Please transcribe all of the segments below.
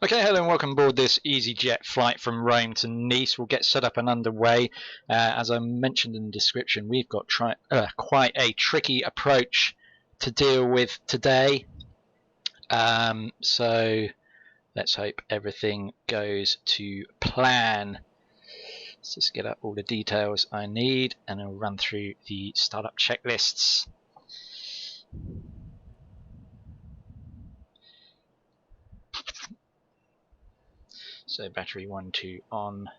Okay, hello and welcome aboard this easyJet flight from Rome to Nice. We'll get set up and underway. As I mentioned in the description, we've got quite a tricky approach to deal with today. So let's hope everything goes to plan. Let's just get up all the details I need and I'll run through the startup checklists. So battery 1, 2 on.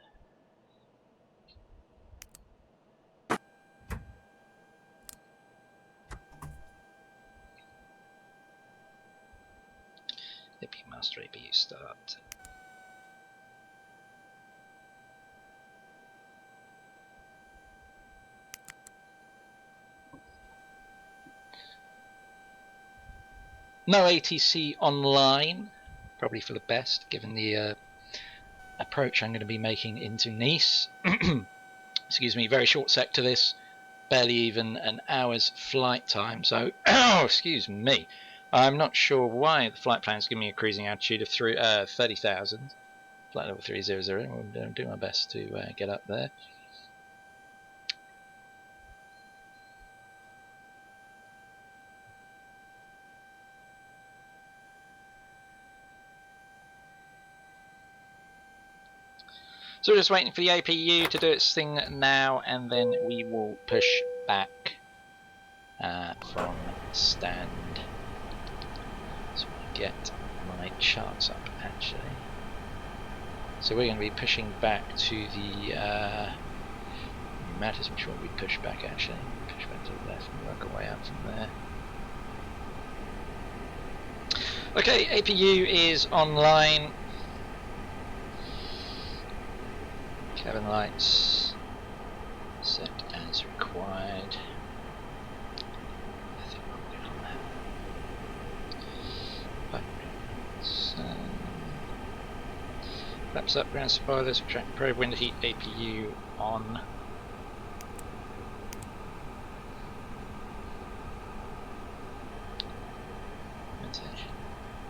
APU master APU start. No ATC online, probably for the best given the approach I'm going to be making into Nice. Excuse me, very short sec to this, barely even an hour's flight time, so excuse me, I'm not sure why the flight plan is giving me a cruising altitude of 30,000, flight level 300. We'll do my best to get up there. So we're just waiting for the APU to do its thing now, and then we will push back from stand. So I get my charts up actually. So we're going to be pushing back to the matters which one we push back actually. Push back to the left and work our way out from there. Okay, APU is online. Cabin lights set as required. I think we're good on that. Flaps up, ground spoilers, subtract probe, window heat, APU on.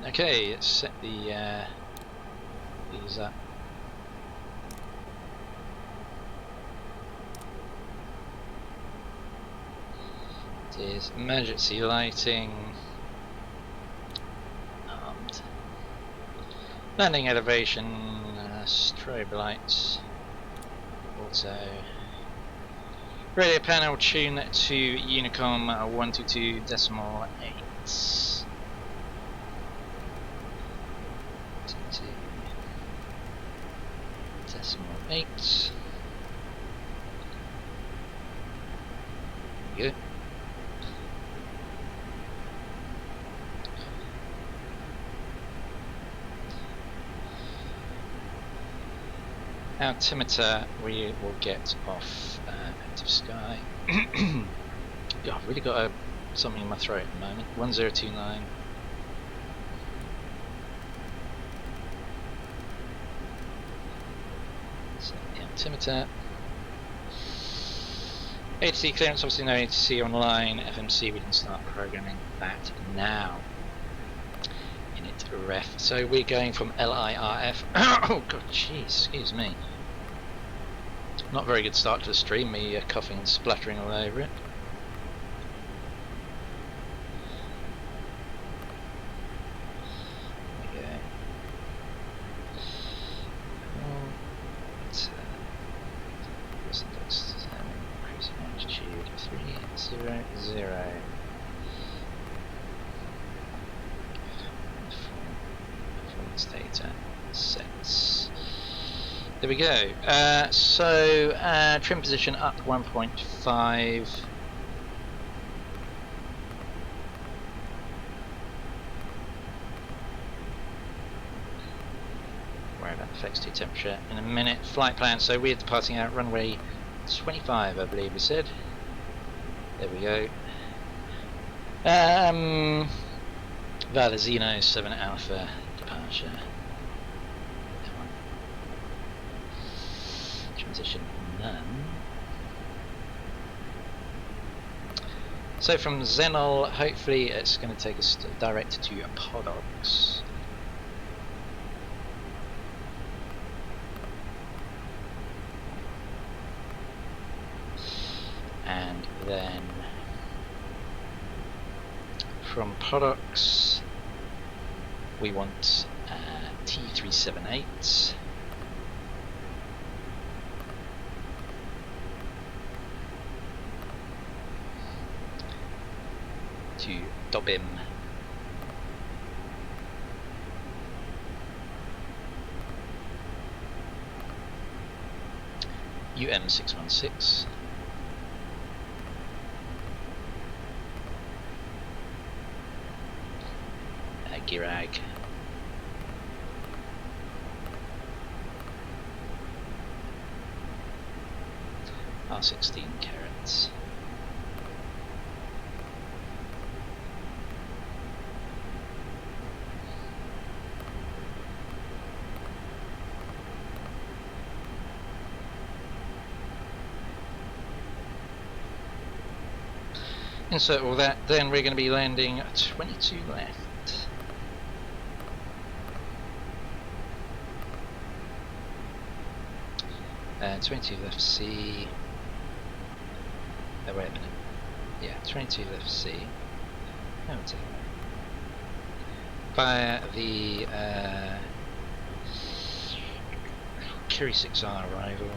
Okay, let's set the these up. It is emergency lighting, armed, landing elevation, strobe lights, auto, radio panel tune to Unicom 122.8. 2.8. Good. Altimeter we will get off active sky. God, I've really got something in my throat at the moment. 1029. So the altimeter. ATC clearance, obviously no ATC online. FMC, we can start programming that now. Init ref. So we're going from LIRF. Oh god, jeez, excuse me. Not very good start to the stream, me coughing and spluttering all over it. There we go. Cruising altitude 300. Performance data sets. There we go. So trim position up 1.5. Where that affects to temperature in a minute. Flight plan. So we're departing out runway 25, I believe we said. There we go. Valazino 7 Alpha departure. Transition none. So from Zenol, hopefully it's going to take us direct to Orbx. Then from products we want T378 to Dobim. UM616 Girag R16 carats. Insert all that, then we're going to be landing 22 left. And 22 left C. Oh, wait a minute. Yeah, 22 left C. Oh, it's via the Curie 6R arrival.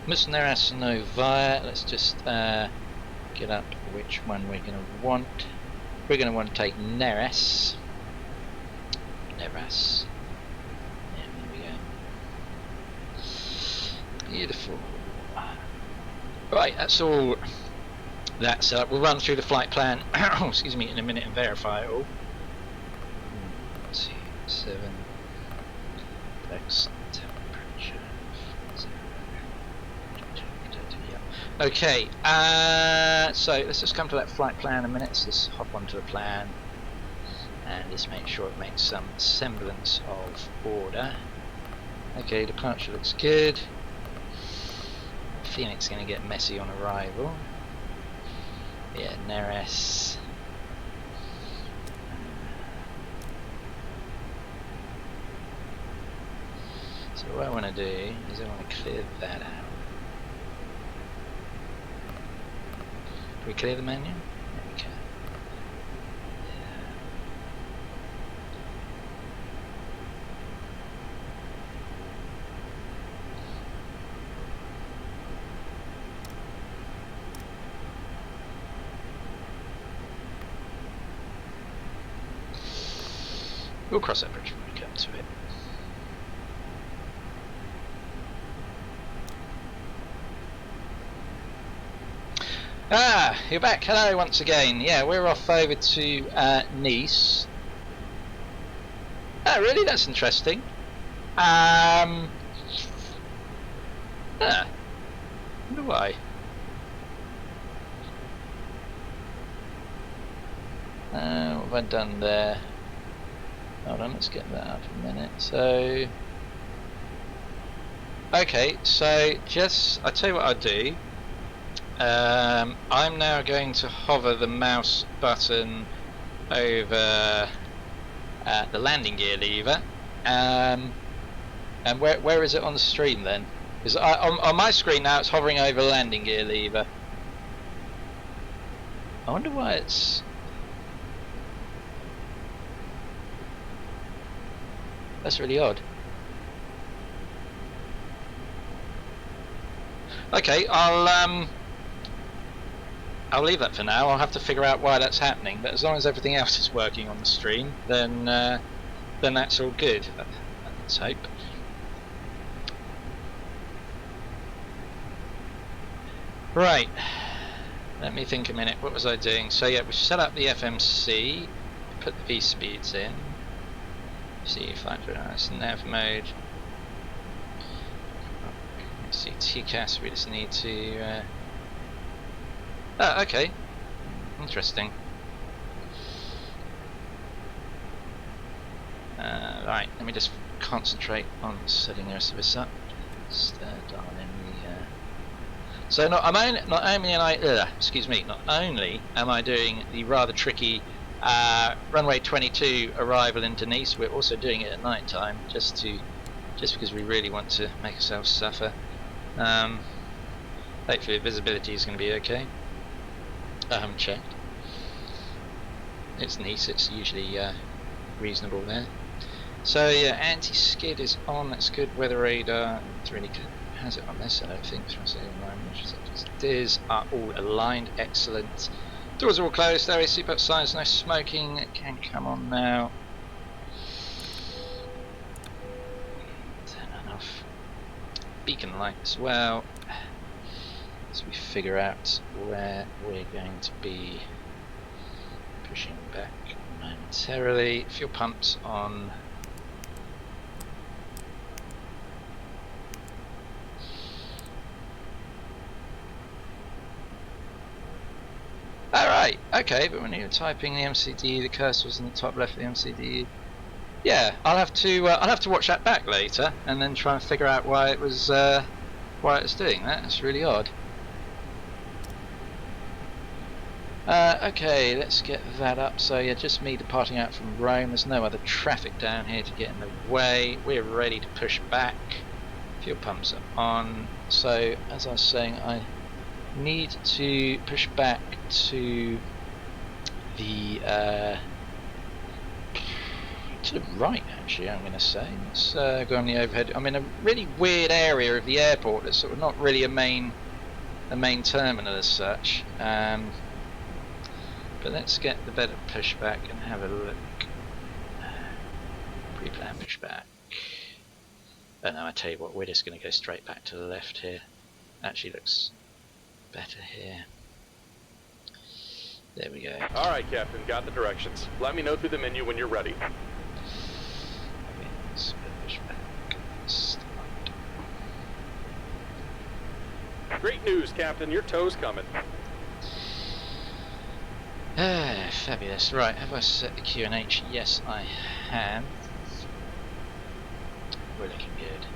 Musneras no via. Let's just get up which one we're going to want. We're going to want to take Neres. Neres. Yeah, there we go. Beautiful. Right, that's all that set up. We'll run through the flight plan excuse me, in a minute and verify it all. 2, 7 X temperature. Okay, so let's just come to that flight plan in a minute. Let's just hop onto the plan and just make sure it makes some semblance of order. Okay, departure looks good. Phoenix is going to get messy on arrival. Yeah, Neres. So what I want to do is I want to clear that out. Can we clear the menu? Yeah, we can. Yeah. We'll cross that bridge when we come to it. Ah, you're back. Hello once again. Yeah, we're off over to Nice. Oh, really? That's interesting. Wonder why. What have I done there? Hold on, let's get that up a minute. So, okay, so just I'll tell you what I'll do. I'm now going to hover the mouse button over the landing gear lever, and where is it on the stream then? Because on my screen now it's hovering over the landing gear lever. I wonder why it's. That's really odd. Okay, I'll leave that for now. I'll have to figure out why that's happening. But as long as everything else is working on the stream, then that's all good. Let's hope. Right. Let me think a minute. What was I doing? So yeah, we set up the FMC, put the V speeds in. See if I put nice nav mode. Let's see TCAS. We just need to. Oh, okay. Interesting. Right. Let me just concentrate on setting the rest of this up. Just dial in the. So not only am I doing the rather tricky runway 22 arrival into Nice, we're also doing it at night time, just because we really want to make ourselves suffer. Hopefully visibility is going to be okay. I haven't checked. It's Nice, it's usually reasonable there. So yeah, anti-skid is on, that's good. Weather radar, it's really good. Has it on this? I don't think. Steers are all aligned, excellent. Doors are all closed, there is seatbelt signs, no smoking, it can come on now. Turn that off. Beacon light as well. So we figure out where we're going to be pushing back momentarily. Fuel pumps on. Alright, okay, but when you're typing the MCD, the cursor was in the top left of the MCD. Yeah, I'll have to watch that back later and then try and figure out why it was doing that. That's really odd. Okay, let's get that up. So yeah, just me departing out from Rome. There's no other traffic down here to get in the way. We're ready to push back. Fuel pumps are on. So as I was saying, I need to push back to the right, actually, I'm going to say. Let's go on the overhead. I'm in a really weird area of the airport that's sort of not really a main terminal as such. But let's get the better pushback and have a look. Pre-plan pushback. Oh no, I tell you what, we're just going to go straight back to the left here. Actually looks better here. There we go. Alright, Captain, got the directions. Let me know through the menu when you're ready. Okay, let's push back. Start. Great news, Captain, your tow's coming. Fabulous. Right, have I set the QNH? Yes, I have. We're looking good.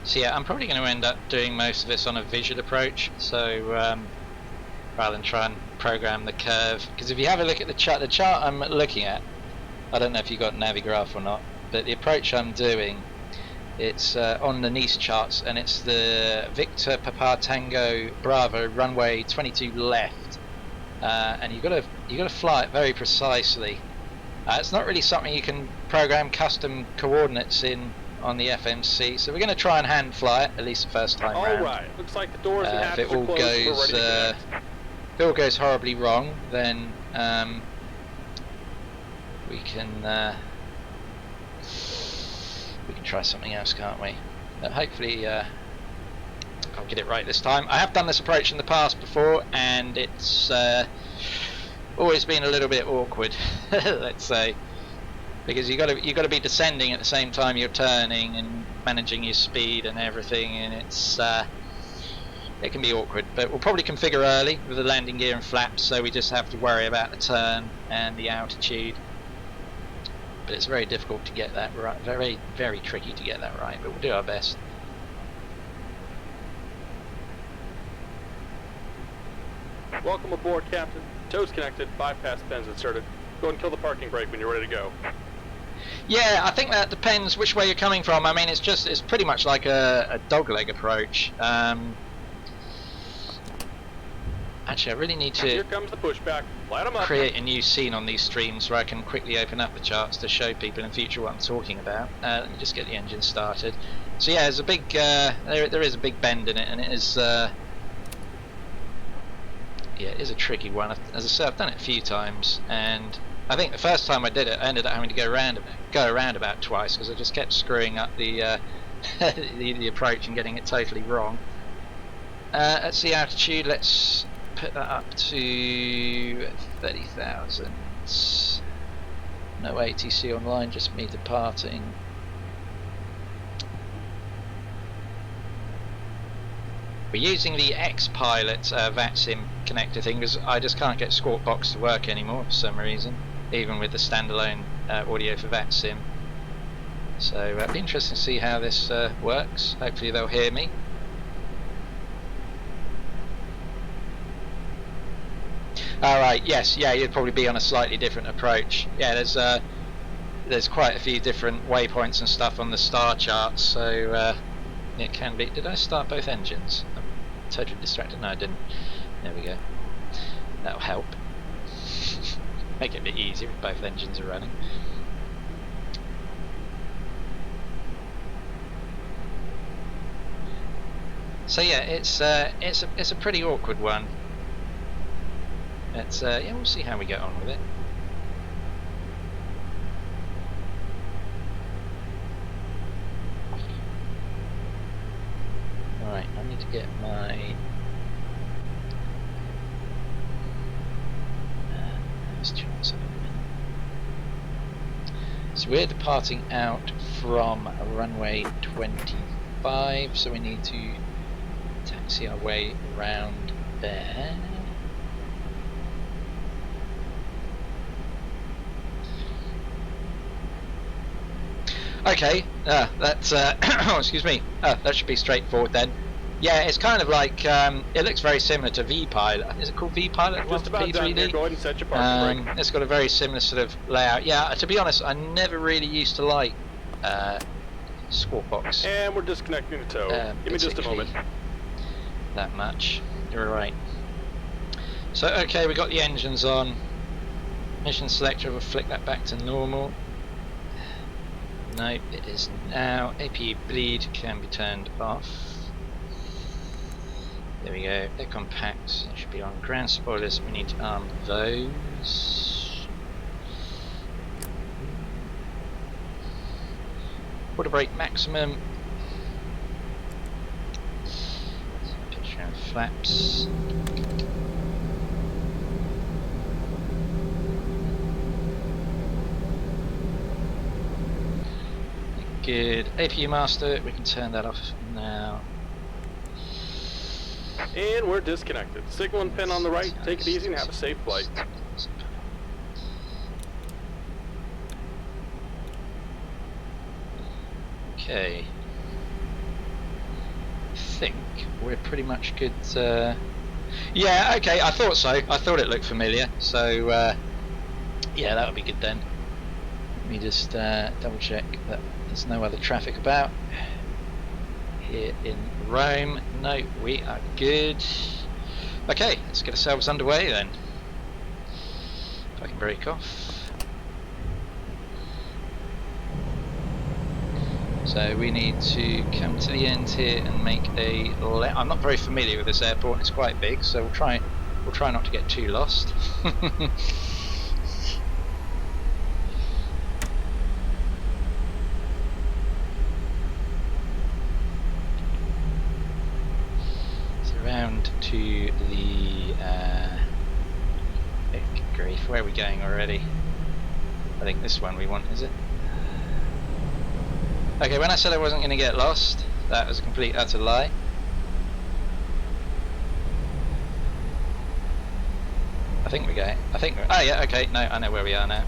So yeah, I'm probably going to end up doing most of this on a visual approach. So rather than try and program the curve, because if you have a look at the chart I'm looking at, I don't know if you got Navigraph or not, but the approach I'm doing, it's on the Nice charts, and it's the Victor Papa Tango Bravo runway 22 left, and you got to fly it very precisely. It's not really something you can program custom coordinates in on the FMC, so we're going to try and hand fly it at least the first time round. Alright, looks like the doors and hatches if it all are closed. We're ready to if it all goes horribly wrong, then we can try something else, can't we? But hopefully I'll get it right this time. I have done this approach in the past before, and it's always been a little bit awkward, let's say, because you got to be descending at the same time you're turning and managing your speed and everything, and it can be awkward. But we'll probably configure early with the landing gear and flaps, so we just have to worry about the turn and the altitude. But it's very difficult to get that right, very, very tricky to get that right, but we'll do our best. Welcome aboard, Captain. Tow's connected, bypass pins inserted. Go and kill the parking brake when you're ready to go. Yeah, I think that depends which way you're coming from. I mean, it's pretty much like a dogleg approach. Actually, I really need to Here comes the pushback. Light 'em up. create a new scene on these streams where I can quickly open up the charts to show people in future what I'm talking about. Let me just get the engine started. So yeah, there's a big there is a big bend in it, and it is yeah, it is a tricky one. As I said, I've done it a few times, and I think the first time I did it, I ended up having to go around about twice because I just kept screwing up the the approach and getting it totally wrong. Let's see altitude. Let's put that up to 30,000. No ATC online, just me departing. We're using the X-Pilot VATSIM connector thing because I just can't get Squawk Box to work anymore for some reason, even with the standalone audio for VATSIM. So it'll be interesting to see how this works. Hopefully they'll hear me. Alright, yes, yeah, you'd probably be on a slightly different approach. Yeah, there's there's quite a few different waypoints and stuff on the star chart, so it can be. Did I start both engines? I'm totally distracted. No, I didn't. There we go. That'll help. Make it a bit easier if both engines are running. So yeah, it's a pretty awkward one. It's yeah, we'll see how we get on with it. Right, I need to get my let's try something. So we're departing out from runway 25, so we need to taxi our way around there. Okay, that's excuse me. That should be straightforward then. Yeah, it's kind of like it looks very similar to V-Pilot. Is it called V-Pilot? Just about done here. Go ahead and set your parking brake. It's got a very similar sort of layout. Yeah, to be honest, I never really used to like Squawk Box. And we're disconnecting the tow. Give me just a moment. That much. You're right. So okay, we got the engines on. Mission selector, we'll flick that back to normal. Nope, it is now. APU bleed can be turned off. There we go. Aircon packs should be on. Ground spoilers, we need to arm those. Quarter brake maximum. Picture and flaps. Good. APU master, we can turn that off now. And we're disconnected. Signal and pin on the right. Take it easy and have a safe flight. Okay. I think we're pretty much good. Yeah, okay, I thought so. I thought it looked familiar. So, yeah, that would be good then. Let me just double check that there's no other traffic about here in Rome. No, we are good. Okay, let's get ourselves underway then. If I can break off. So we need to come to the end here and make a left. I'm not very familiar with this airport. It's quite big, so we'll try not to get too lost. Round to the good grief, where are we going already? I think this one we want, is it? Okay, when I said I wasn't going to get lost, that was a complete utter lie. I think we're going. Oh yeah, okay, no, I know where we are now.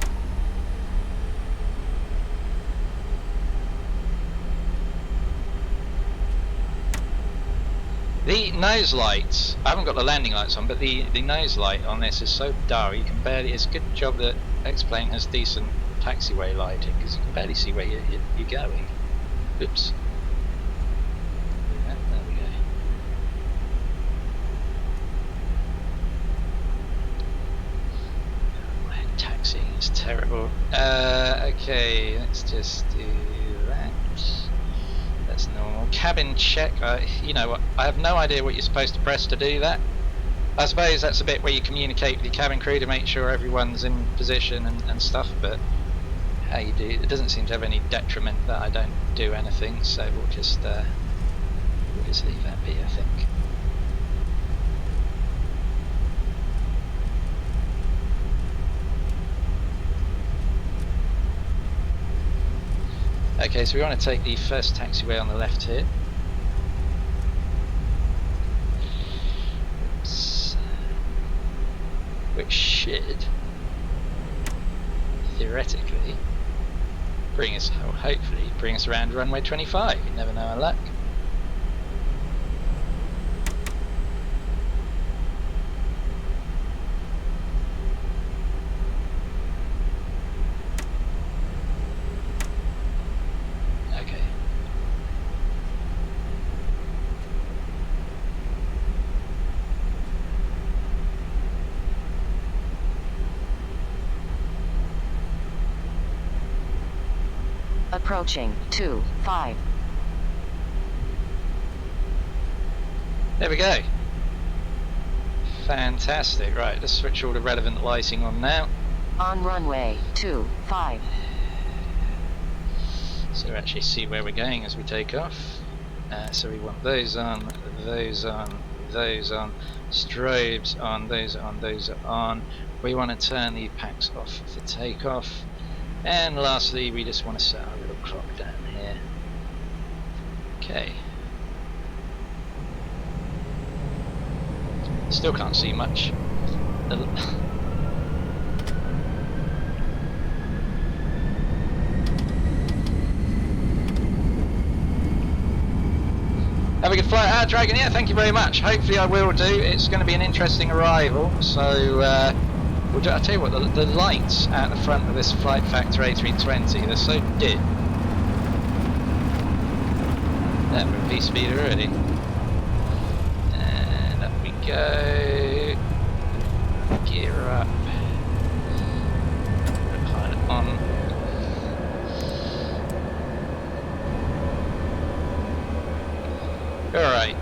The nose lights, I haven't got the landing lights on, but the nose light on this is so dull you can barely, it's a good job that X-Plane has decent taxiway lighting because you can barely see where you're going. Oops. Yeah, there we go. My taxiing is terrible. Okay, let's just do that. That's normal. Cabin check. You know what? I have no idea what you're supposed to press to do that. I suppose that's a bit where you communicate with your cabin crew to make sure everyone's in position and stuff, but how you do it doesn't seem to have any detriment that I don't do anything, so we'll just leave that be, I think. Okay, so we want to take the first taxiway on the left here. Oops. Which should theoretically bring us, or hopefully bring us around runway 25. You never know our luck. Approaching 2-5. There we go. Fantastic. Right, let's switch all the relevant lighting on now. On runway 25. So actually see where we're going as we take off. So we want those on, those on, those on, strobes on, those on, those are on. We want to turn the packs off for takeoff. And lastly, we just want to set our little clock down here. Okay. Still can't see much. Have a good flight, Dragon. Yeah, thank you very much. Hopefully I will do. It's going to be an interesting arrival. So, I'll tell you what, the lights at the front of this Flight Factor A320, they're so dim. That would be speed already. And up we go. Gear up. Pilot on. Alright.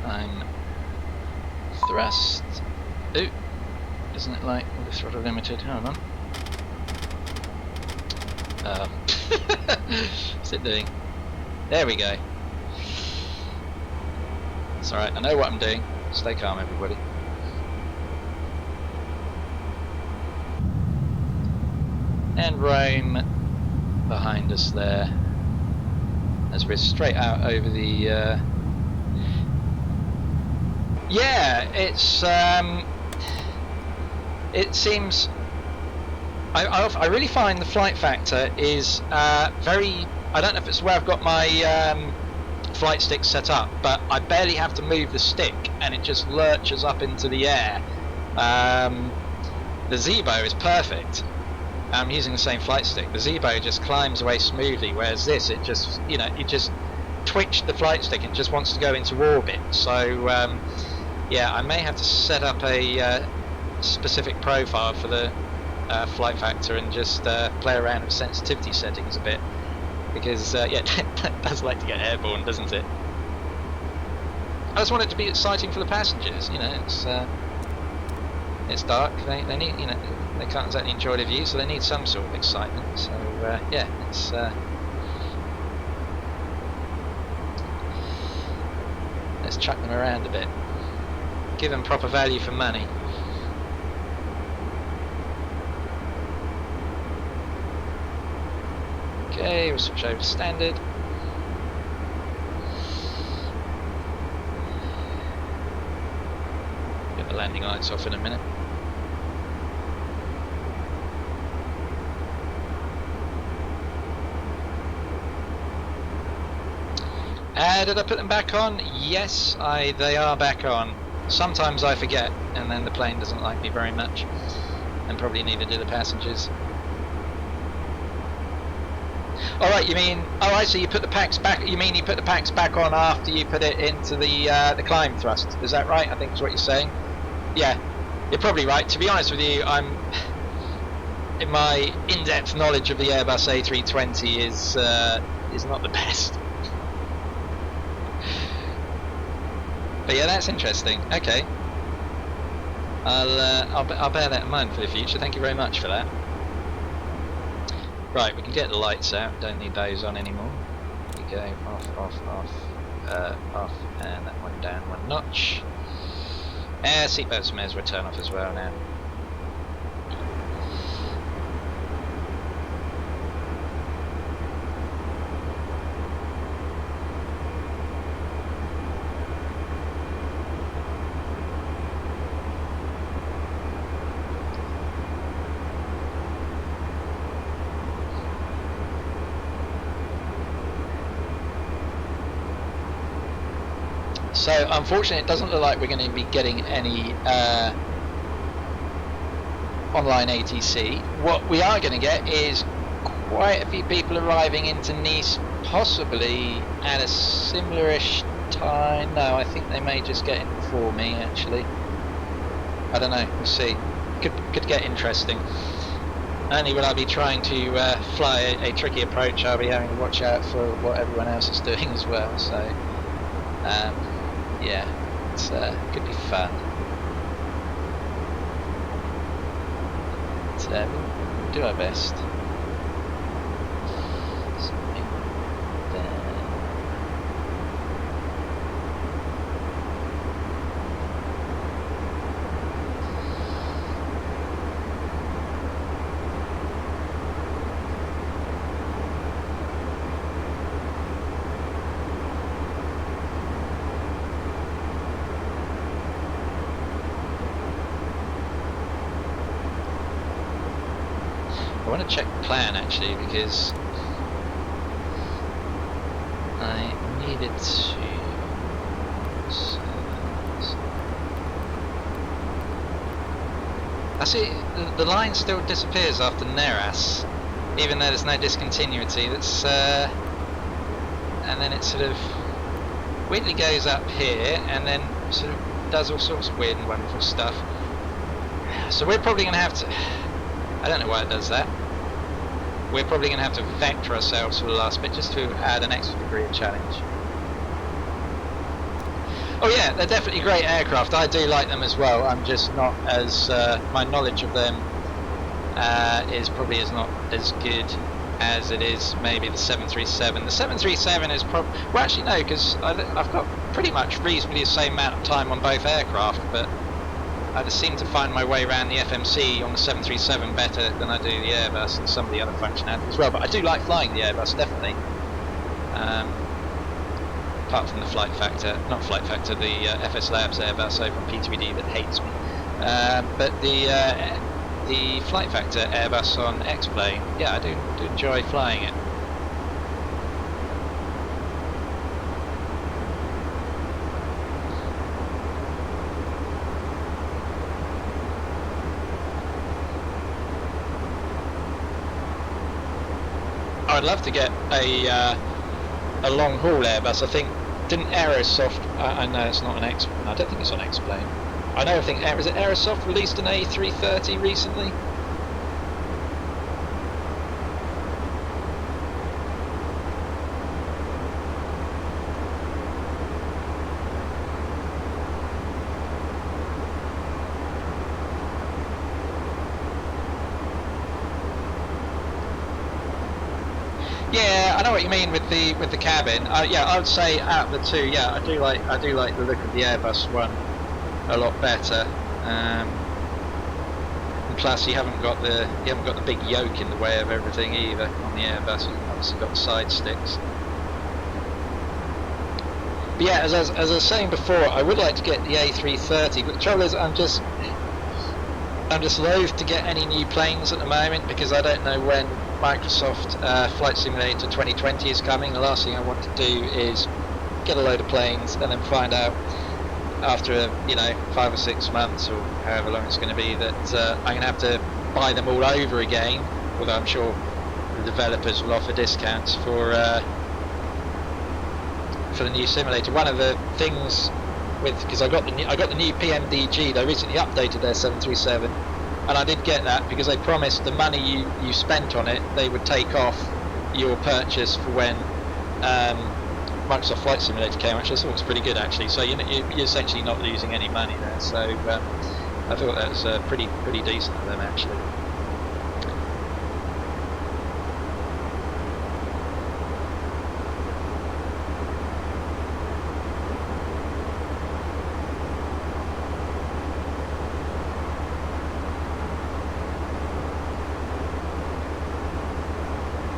I'm thrust. Ooh, isn't it like the throttle limited? Hold on. What's it doing? There we go. It's alright, I know what I'm doing. Stay calm, everybody. And Rome behind us there, as we're straight out over the yeah, it's it seems I really find the flight factor is very, I don't know if it's where I've got my flight stick set up, but I barely have to move the stick and it just lurches up into the air. The Zebo is perfect. I'm using the same flight stick. The Zebo just climbs away smoothly, whereas this, it just, you know, it just twitched the flight stick and just wants to go into orbit. So yeah, I may have to set up a specific profile for the flight factor and just play around with sensitivity settings a bit, because yeah, it does like to get airborne, doesn't it? I just want it to be exciting for the passengers. You know, it's dark. They need, you know, they can't exactly enjoy the view, so they need some sort of excitement. So yeah, it's let's chuck them around a bit, give them proper value for money. Okay, we'll switch over to standard. Get the landing lights off in a minute. Did I put them back on? Yes, they are back on. Sometimes I forget, and then the plane doesn't like me very much, and probably neither do the passengers. Alright, you mean, oh I see, you put the packs back, you mean you put the packs back on after you put it into the climb thrust, is that right? I think is what you're saying. Yeah, you're probably right. To be honest with you, in my in-depth knowledge of the Airbus A320 is not the best. But yeah, that's interesting. Okay, I'll bear that in mind for the future. Thank you very much for that. Right, we can get the lights out. Don't need those on anymore. There we go. Off, off, off, off, and that one down one notch. Seatbelts may as well turn off as well now. So unfortunately it doesn't look like we're going to be getting any online ATC. What we are going to get is quite a few people arriving into Nice, possibly at a similar-ish time. No, I think they may just get in before me, actually. I don't know, we'll see. Could get interesting. Only will I be trying to fly a tricky approach, I'll be having to watch out for what everyone else is doing as well, so yeah, it's could be fun. So we'll do our best. I want to check plan actually because I needed to. I see the line still disappears after Neras, even though there's no discontinuity. That's and then it sort of weirdly goes up here and then sort of does all sorts of weird and wonderful stuff. So we're probably going to have to. I don't know why it does that. We're probably going to have to vector ourselves for the last bit just to add an extra degree of challenge. Oh yeah, they're definitely great aircraft. I do like them as well. I'm just not as my knowledge of them is probably not as good as it is maybe the 737. The 737 is well actually no, because I've got pretty much reasonably the same amount of time on both aircraft, but I just seem to find my way around the FMC on the 737 better than I do the Airbus and some of the other functionality as well. But I do like flying the Airbus, definitely. Apart from the flight factor, not flight factor, the FS Labs Airbus over on P2ED that hates me. But the flight factor Airbus on X-Plane, yeah, I do enjoy flying it. I'd love to get a long haul Airbus. I think didn't Aerosoft? I know it's not an X. No, I don't think it's on X-Plane. I know. I think is it Aerosoft released an A330 recently? Yeah, I know what you mean with the cabin. Yeah, I would say out of the two, yeah, I do like the look of the Airbus one a lot better. And plus, you haven't got the big yoke in the way of everything either on the Airbus. You've obviously got the side sticks. But yeah, as I was saying before, I would like to get the A330, but the trouble is, I'm just loath to get any new planes at the moment because I don't know when Microsoft Flight Simulator 2020 is coming. The last thing I want to do is get a load of planes and then find out after 5 or 6 months or however long it's going to be that I'm going to have to buy them all over again. Although I'm sure the developers will offer discounts for the new simulator. One of the things because I got the new PMDG, they recently updated their 737. And I did get that because they promised the money you spent on it, they would take off your purchase for when Microsoft Flight Simulator came, which I thought was pretty good actually. So you're essentially not losing any money there. So I thought that was pretty decent of them actually.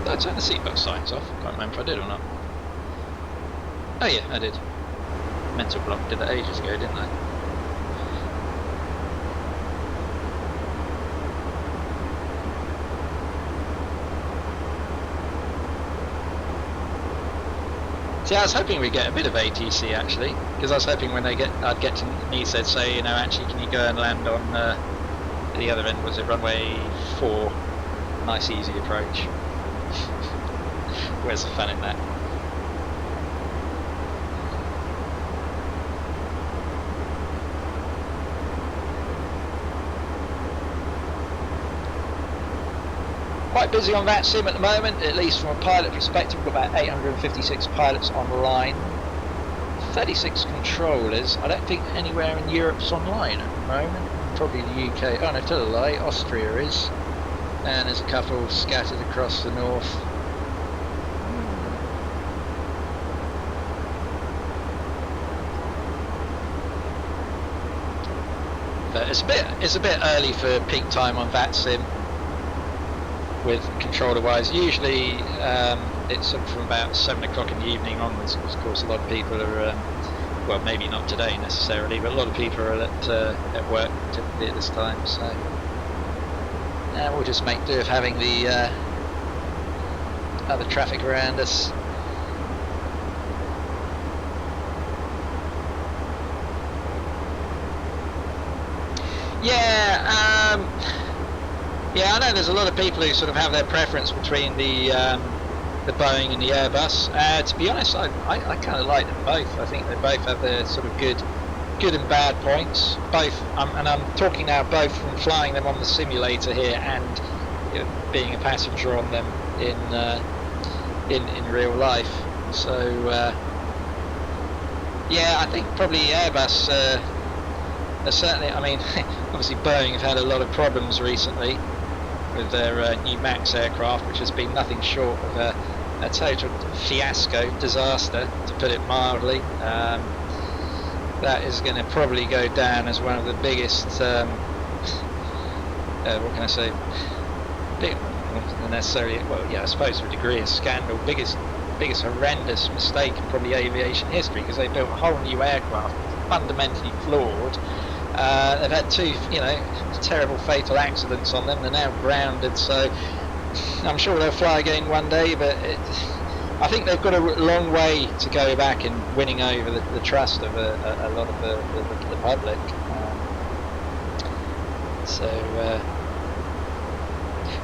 Did I turn the seatbelt signs off? I can't remember if I did or not. Oh yeah, I did. Mental block, did that ages ago, didn't I? See, I was hoping we'd get a bit of ATC actually, because I was hoping when I'd get to Nice, they'd say, actually, can you go and land on At the other end was it runway 4. Nice easy approach. Where's the fun in that? Quite busy on VATSIM at the moment, at least from a pilot perspective. We've got about 856 pilots online, 36 controllers. I don't think anywhere in Europe's online at the moment. Probably the UK. Oh no, tell a lie, Austria is. And there's a couple scattered across the north. But it's a bit early for peak time on VATSIM. With controller wise, usually it's from about 7 o'clock in the evening onwards, because of course a lot of people are, well, maybe not today necessarily, but a lot of people are at work typically at this time, so we'll just make do of having the other traffic around us. Yeah, I know there's a lot of people who sort of have their preference between the Boeing and the Airbus. To be honest, I kind of like them both. I think they both have their sort of good and bad points. Both, and I'm talking now both from flying them on the simulator here and being a passenger on them in real life. So yeah, I think probably Airbus. Certainly, I mean, obviously Boeing have had a lot of problems recently with their new MAX aircraft, which has been nothing short of a total fiasco, disaster, to put it mildly. That is going to probably go down as one of the biggest, what can I say, not necessarily, well, yeah, I suppose to a degree a scandal, biggest horrendous mistake in probably aviation history, because they built a whole new aircraft, fundamentally flawed. They've had 2, terrible fatal accidents on them. They're now grounded, so I'm sure they'll fly again one day, but I think they've got a long way to go back in winning over the trust of a lot of the public.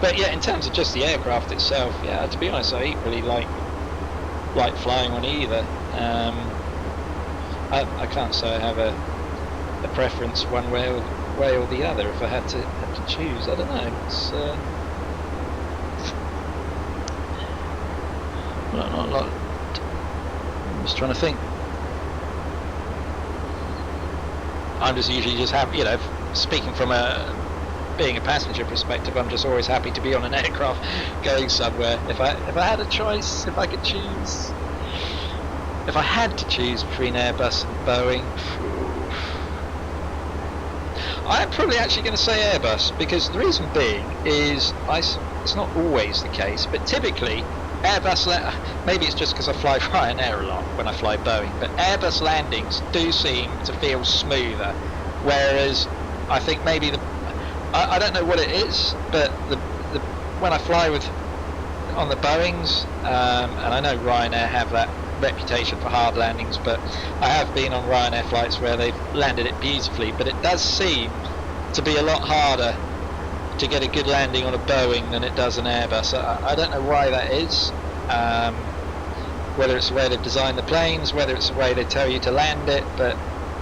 But yeah, in terms of just the aircraft itself, yeah, to be honest, I equally like flying on either. I can't say I have a preference one way or the other. If I had to choose, I don't know. It's not a lot. I'm just trying to think. I'm just usually just happy, speaking from being a passenger perspective, I'm just always happy to be on an aircraft going somewhere. If I had a choice, if I could choose, if I had to choose between Airbus and Boeing, I'm probably actually going to say Airbus, because the reason being is it's not always the case, but typically Airbus, maybe it's just because I fly Ryanair a lot when I fly Boeing, but Airbus landings do seem to feel smoother, whereas I think maybe I don't know what it is, but when I fly on the Boeings, and I know Ryanair have that reputation for hard landings, but I have been on Ryanair flights where they've landed it beautifully, but it does seem to be a lot harder to get a good landing on a Boeing than it does an Airbus. I don't know why that is, whether it's the way they've designed the planes, whether it's the way they tell you to land it, but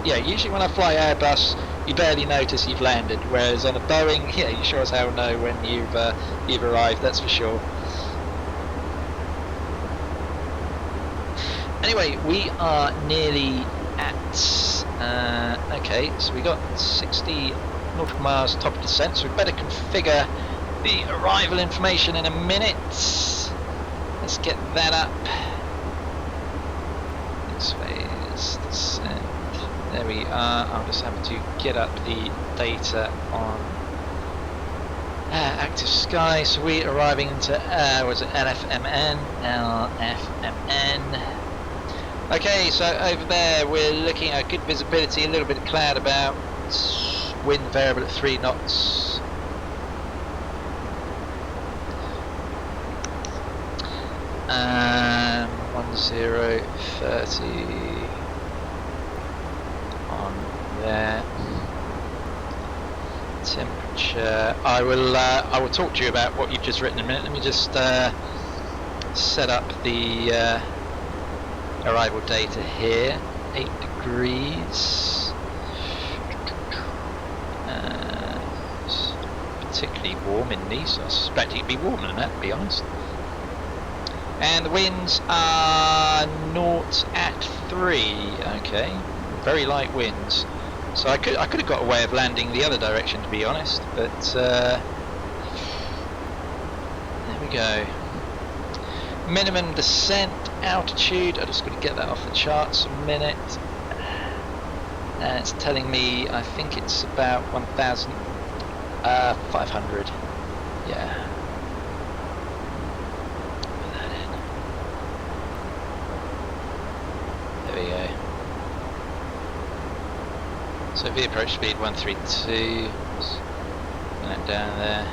yeah, usually when I fly Airbus you barely notice you've landed, whereas on a Boeing, yeah, you sure as hell know when you've arrived, that's for sure. Anyway, we are nearly at, okay, so we got 60 nautical miles top of descent, so we better configure the arrival information in a minute. Let's get that up. Next phase, descent. There we are. I'll just have to get up the data on active sky. So we're arriving into, was it LFMN? LFMN. Okay, so over there we're looking at good visibility, a little bit of cloud about, wind variable at 3 knots. And 1030 on there. temperature. I will talk to you about what you've just written in a minute. Let me just set up the arrival data here. 8 degrees. It's particularly warm in Nice. I suspect it'd be warmer than that, to be honest. And the winds are 0 at 3. Okay, very light winds. So I could have got a way of landing the other direction, to be honest, but there we go. Minimum descent altitude, I just got to get that off the charts a minute. And it's telling me, I think it's about 1,500. Yeah. Put that in. There we go. So V approach speed 132. Put that down there.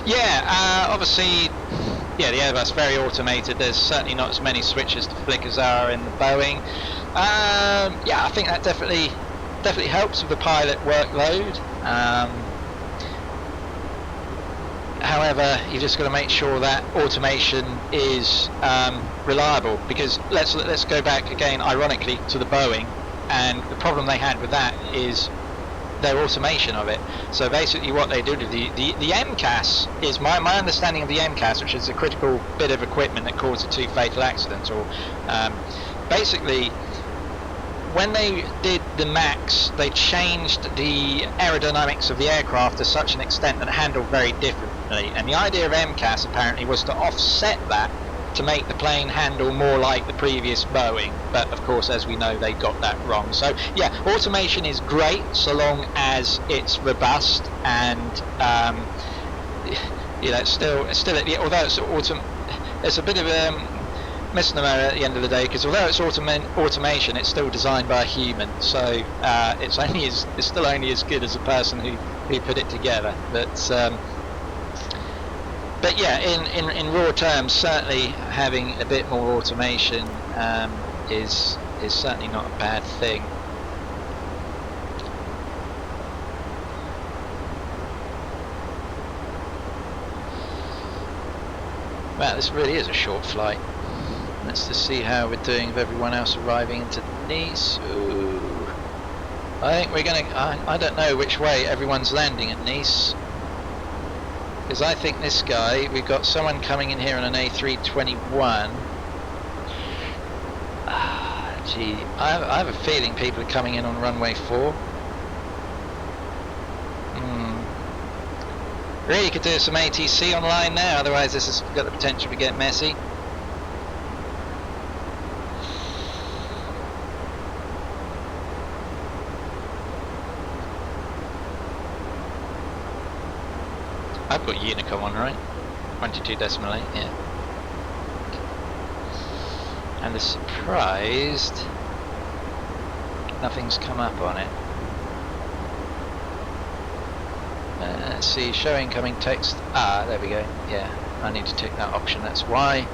Yeah, obviously, yeah, the Airbus very automated. There's certainly not as many switches to flick as there are in the Boeing. Yeah, I think that definitely helps with the pilot workload. However, you've just got to make sure that automation is reliable, because let's go back again, ironically, to the Boeing, and the problem they had with that is their automation of it. So basically what they do to the MCAS is my understanding of the MCAS, which is a critical bit of equipment that caused the 2 fatal accidents, or basically when they did the MAX, they changed the aerodynamics of the aircraft to such an extent that it handled very differently, and the idea of MCAS apparently was to offset that to make the plane handle more like the previous Boeing, but of course, as we know, they got that wrong. So yeah, automation is great so long as it's robust, and you know, it's still although it's a bit of a misnomer at the end of the day, because although it's automation, it's still designed by a human, so it's still only as good as the person who put it together. But yeah, in raw terms, certainly having a bit more automation is certainly not a bad thing. Wow, this really is a short flight. Let's just see how we're doing with everyone else arriving into Nice. Ooh. I think we're gonna. I don't know which way everyone's landing at Nice, because I think this guy, we've got someone coming in here on an A321. Gee, I have a feeling people are coming in on runway 4. Really could do some ATC online now, otherwise this has got the potential to get messy. I've got Unicom on, right? 22.8, yeah. And the surprised, nothing's come up on it. Let's see, show incoming text. Ah, there we go. Yeah, I need to tick that option, that's why.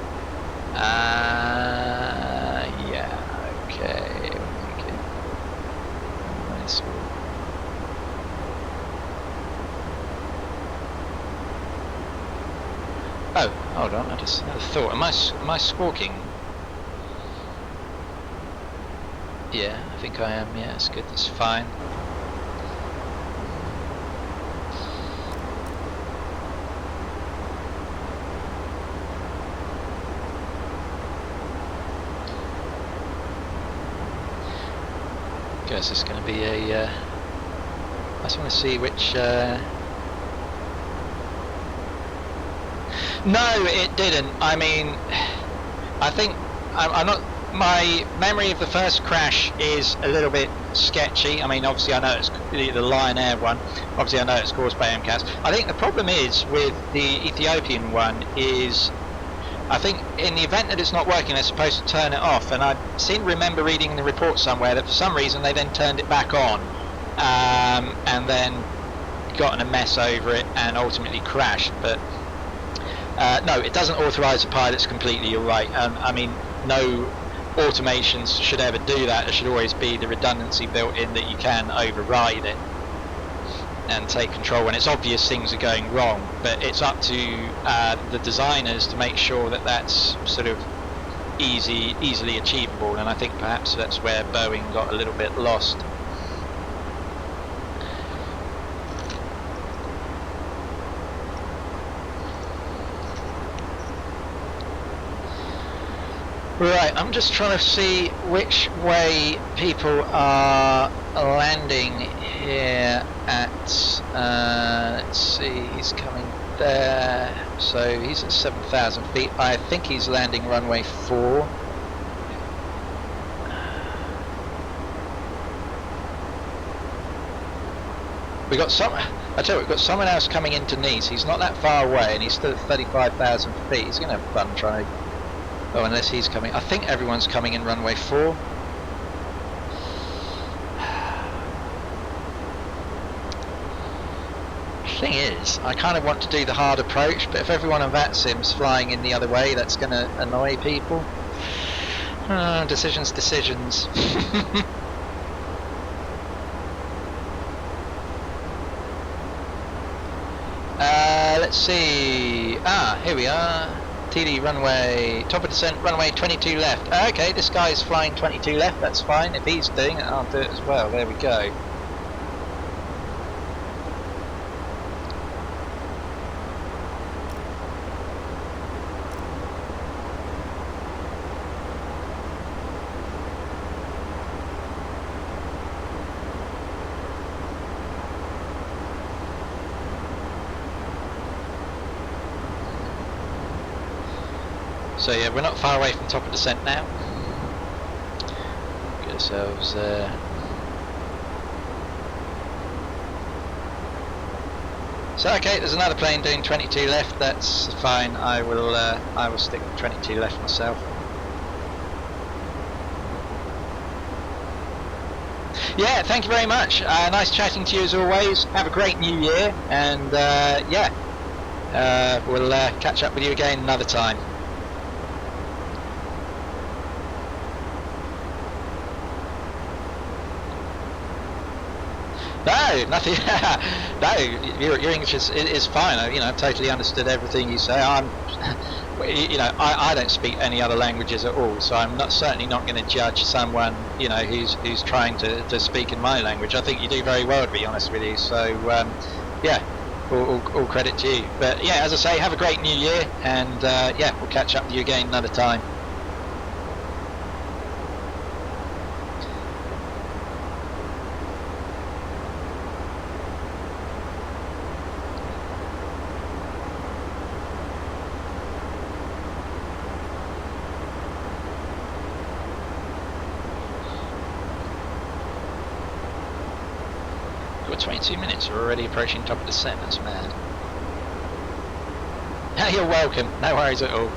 Yeah, okay. Nice. Oh, hold on, I just had a thought. Am I squawking? Yeah, I think I am. Yeah, that's good, that's fine. Guess it's going to be a. I just want to see which. No, it didn't. I mean, I think I'm not. My memory of the first crash is a little bit sketchy. I mean, obviously I know it's the Lion Air one. Obviously I know it's caused by MCAS. I think the problem is with the Ethiopian one is, I think in the event that it's not working, they're supposed to turn it off. And I seem to remember reading in the report somewhere that for some reason they then turned it back on, and then got in a mess over it and ultimately crashed. But no, it doesn't authorise the pilots completely. You're right. I mean, no automations should ever do that, there should always be the redundancy built in that you can override it and take control when it's obvious things are going wrong. But it's up to the designers to make sure that that's sort of easily achievable, and I think perhaps that's where Boeing got a little bit lost. Right, I'm just trying to see which way people are landing here at, let's see, he's coming there, so he's at 7,000 feet. I think he's landing runway 4. We got some, I tell you, we've got someone else coming into Nice. He's not that far away and he's still at 35,000 feet. He's going to have fun trying to, oh, unless he's coming. I think everyone's coming in runway 4. Thing is, I kind of want to do the hard approach, but if everyone on VATSIM's flying in the other way, that's going to annoy people. Decisions. Let's see. Here we are. TD runway, top of descent, runway 22 left. Okay, this guy's flying 22 left, that's fine. If he's doing it, I'll do it as well. There we go. So yeah, we're not far away from top of descent now. Get ourselves So okay, there's another plane doing 22 left. That's fine. I will stick with 22 left myself. Yeah, thank you very much. Nice chatting to you as always. Have a great new year, and yeah, we'll catch up with you again another time. No, nothing. No, your English is fine. I totally understood everything you say. I don't speak any other languages at all, so I'm certainly not going to judge someone, who's trying to speak in my language. I think you do very well, to be honest with you. So, yeah, all credit to you. But yeah, as I say, have a great new year, and yeah, we'll catch up with you again another time. Got 22 minutes, we're already approaching top of the descent, that's mad. You're welcome, no worries at all.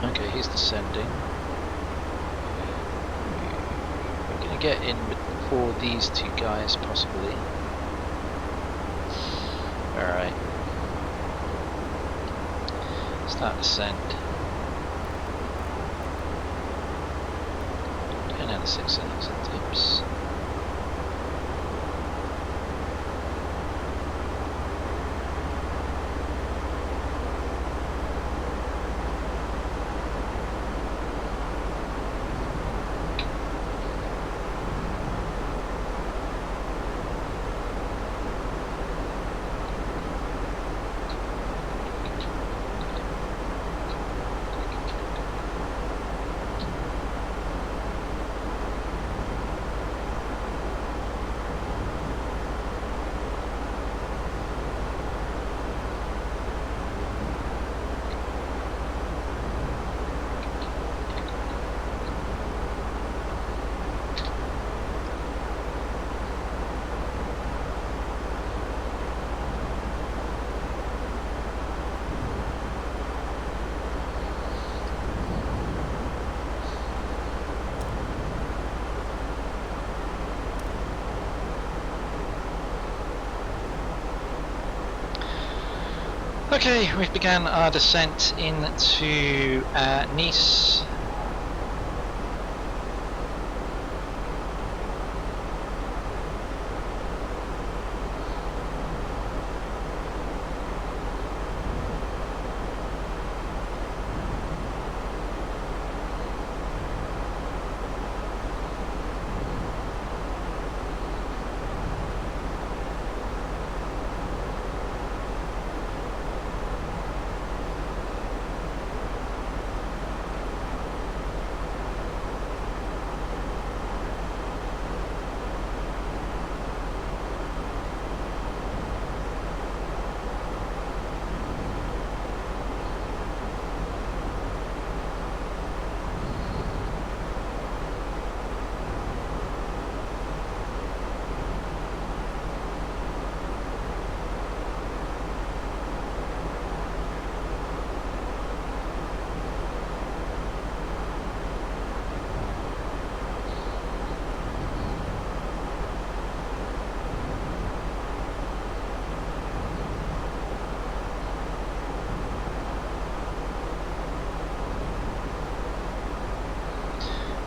Okay, he's descending. We're going to get in before these two guys, possibly. Alright. Start descent. Going down to 6,000 tips. Okay, we've begun our descent into Nice.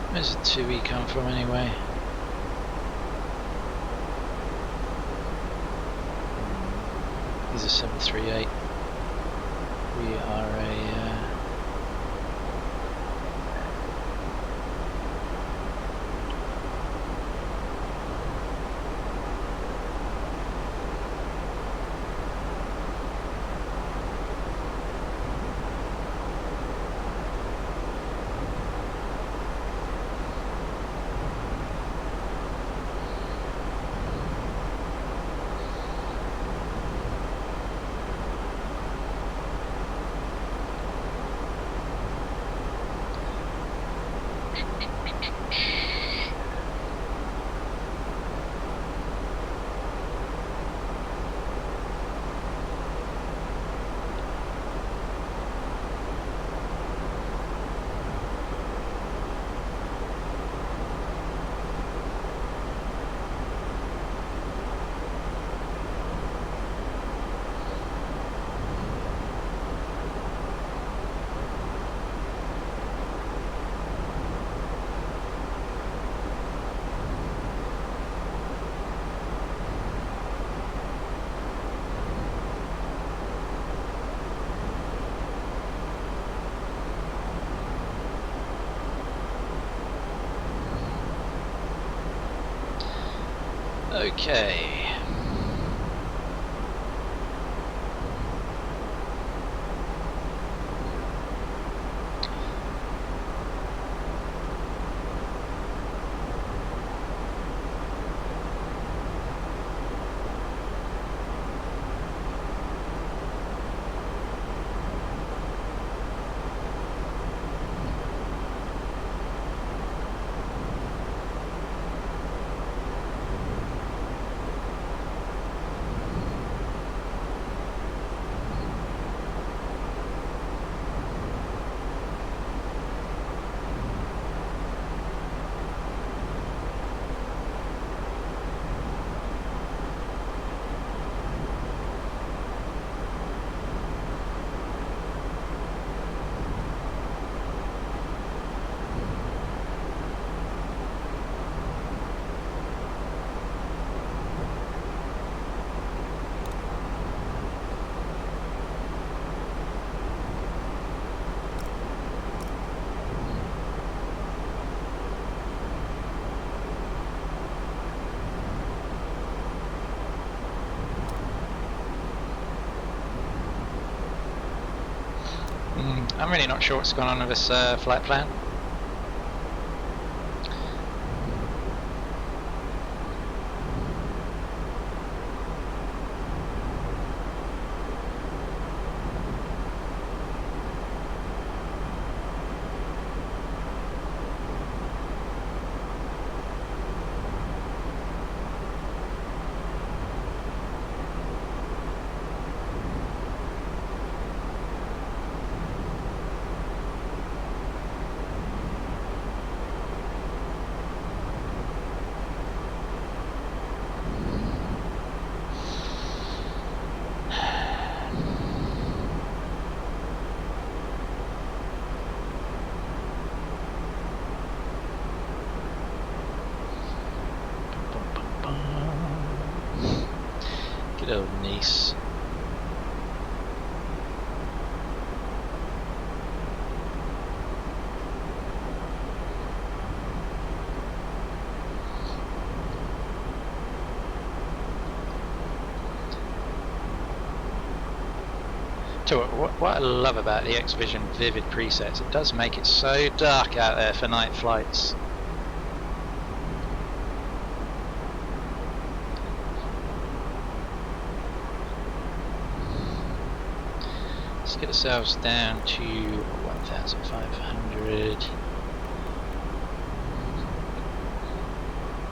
Where's the 2E come from anyway? These are 738. We are a okay. I'm really not sure what's going on with this flight plan. Good old Nice. So what I love about the X-Vision Vivid presets, it does make it so dark out there for night flights. Let's get ourselves down to 1,500.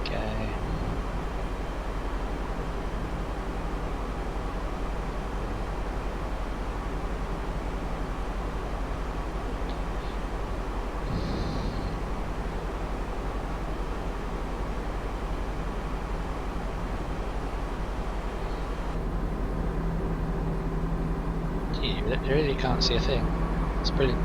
Okay. You really can't see a thing. It's brilliant.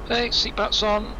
Hey, seatbelts on.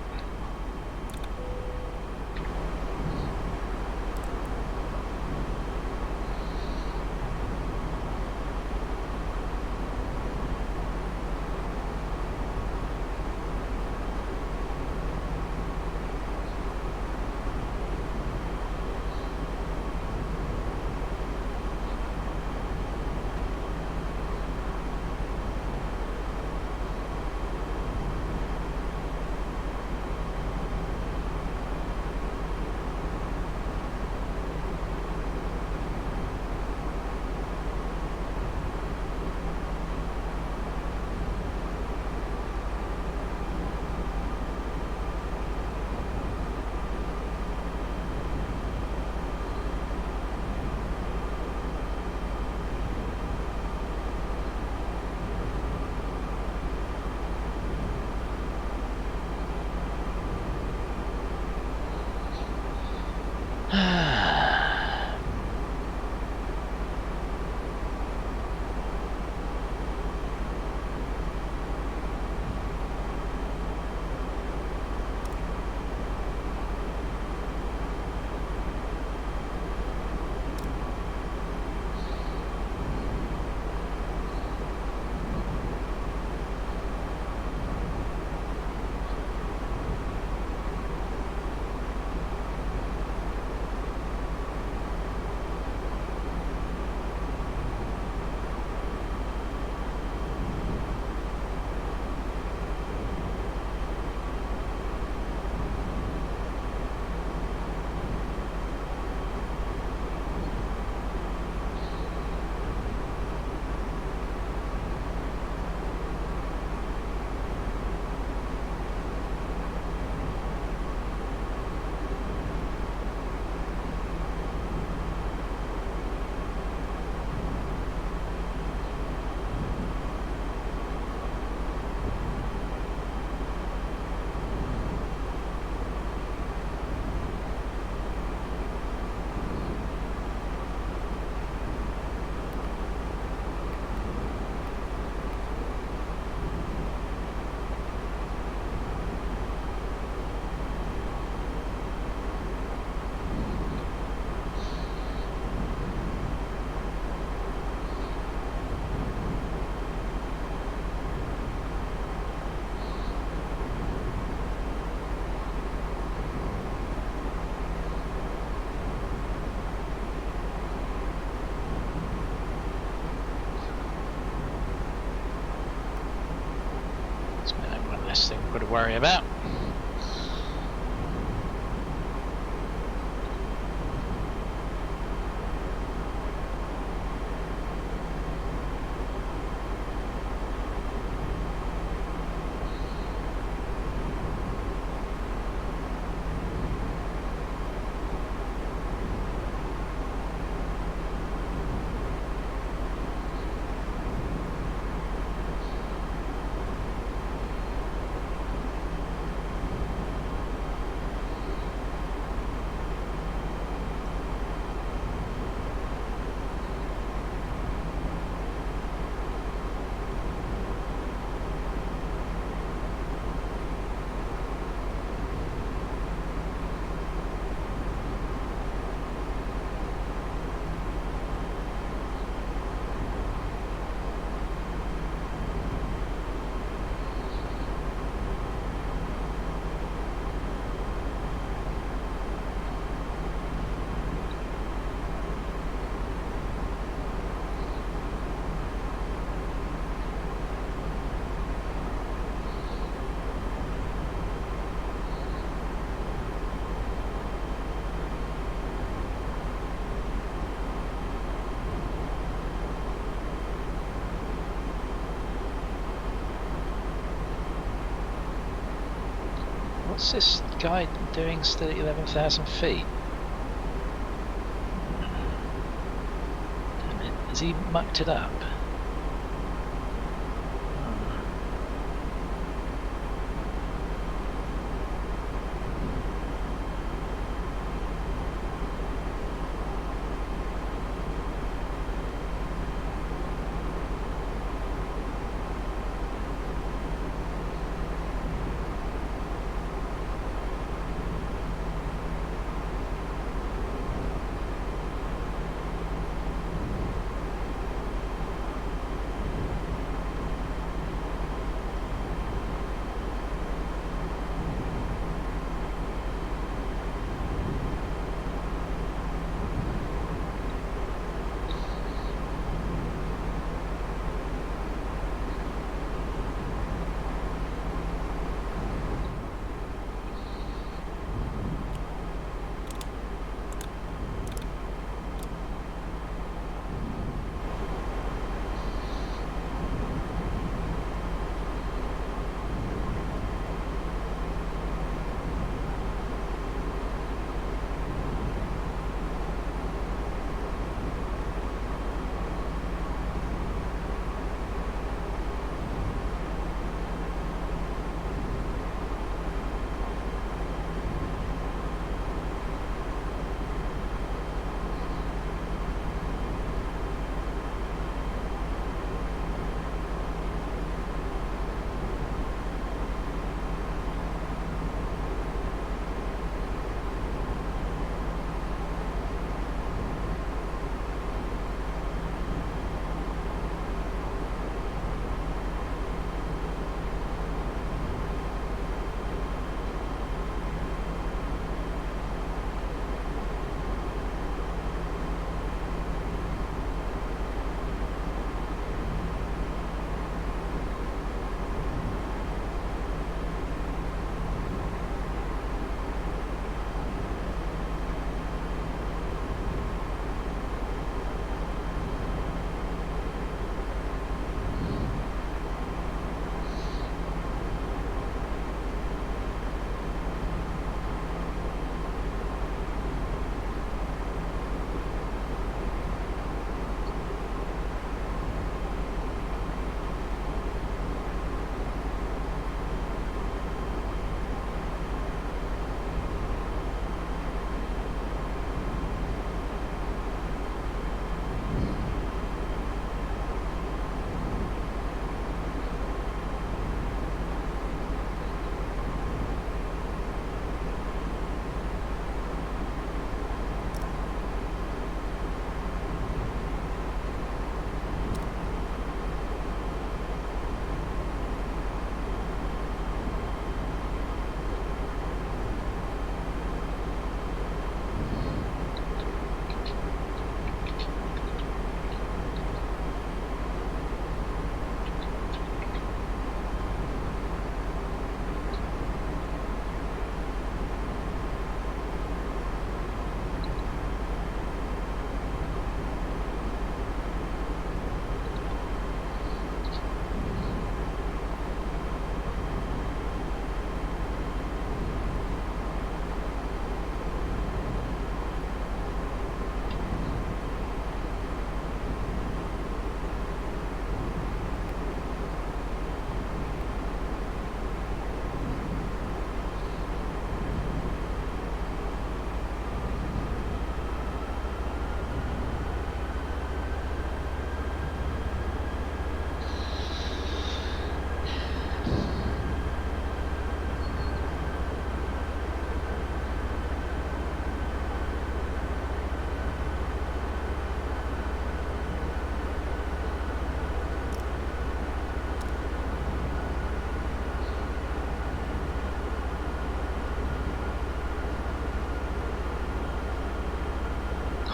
worry about. What's this guy doing still at 11,000 feet? Damn it, has he mucked it up?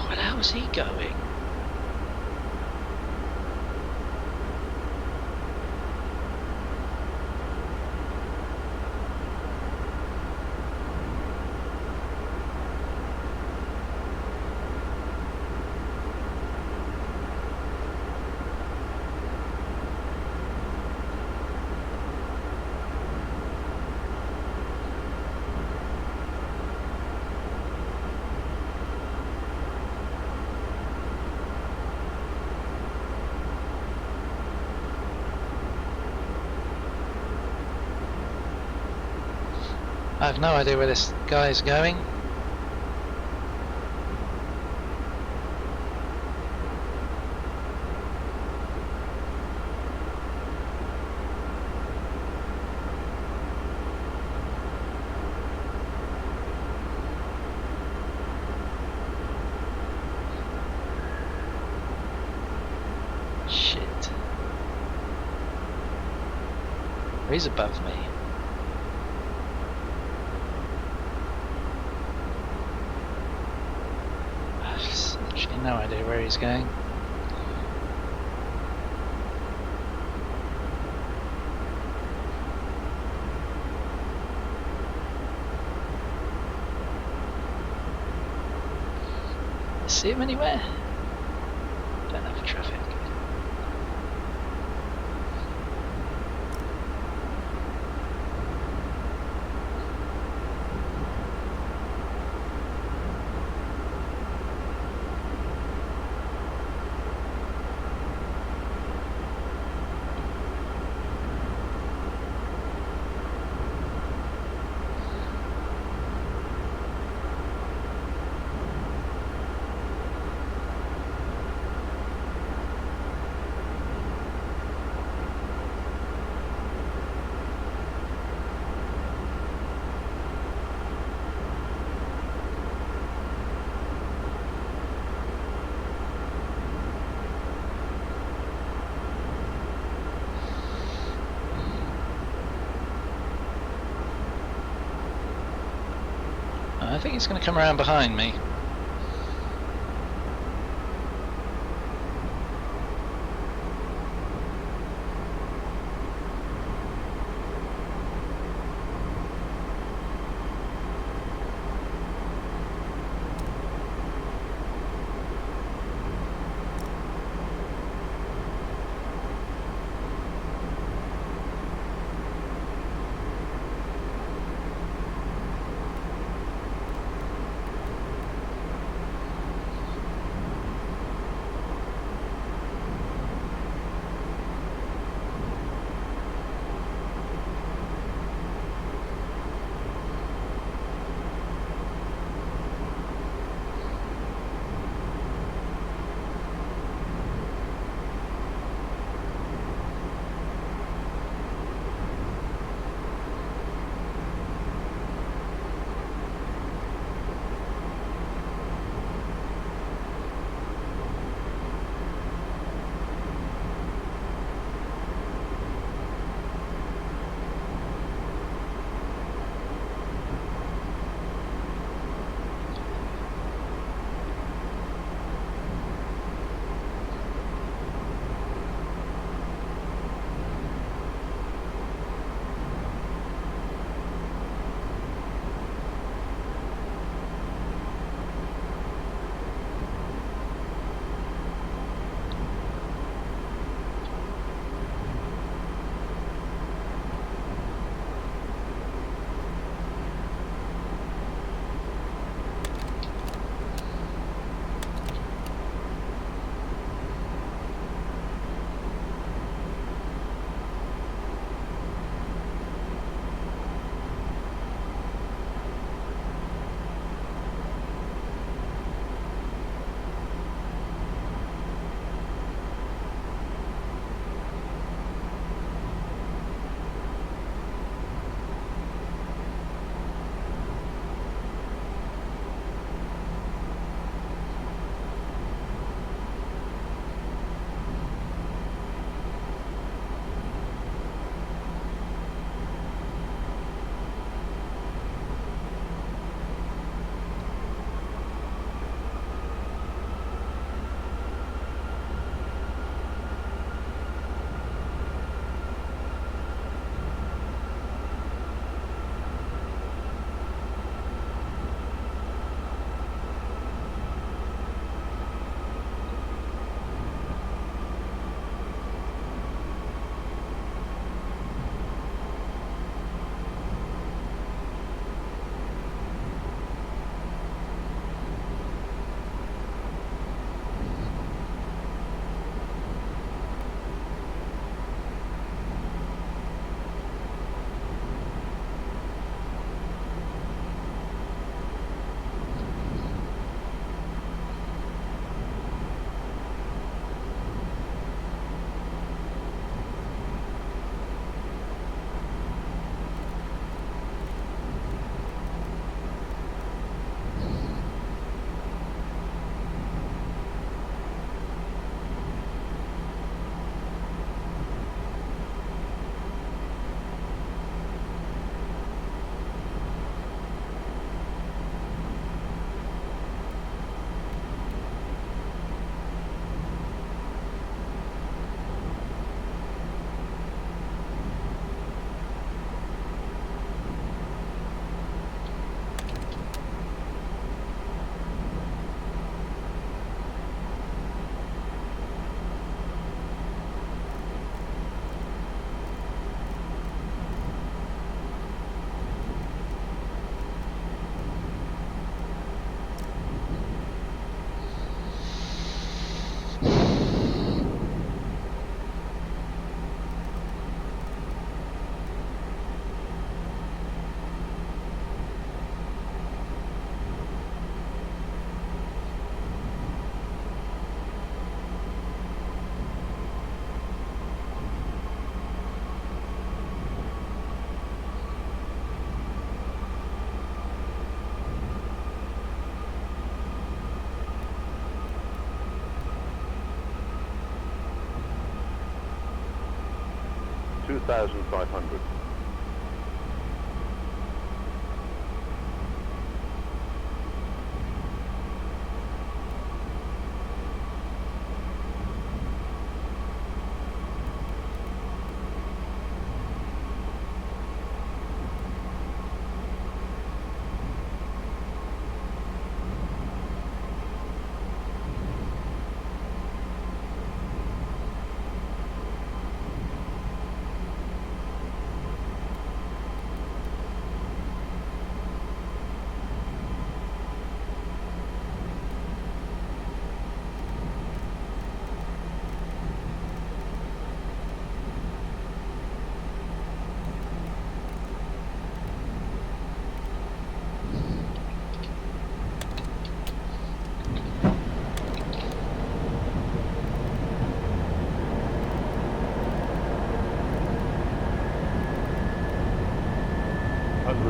Where the hell is he going? I have no idea where this guy's going. Shit. He's above me. No idea where he's going. See him anywhere? Don't have traffic. I think he's going to come around behind me. 2,500.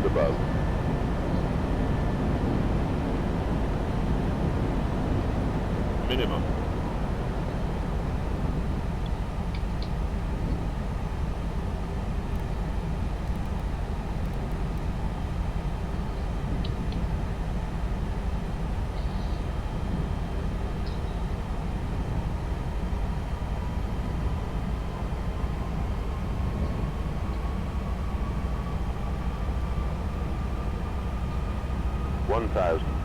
Above. Minimum. $1,000.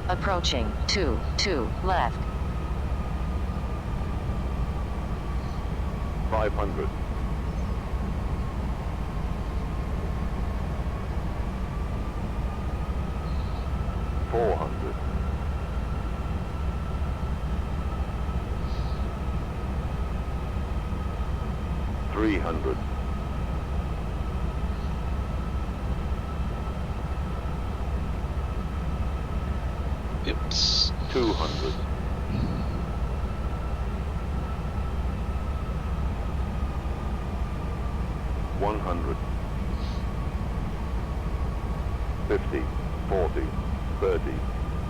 Approaching 2 left. 500. 400. 300. 200. 100. 50. 40. 30.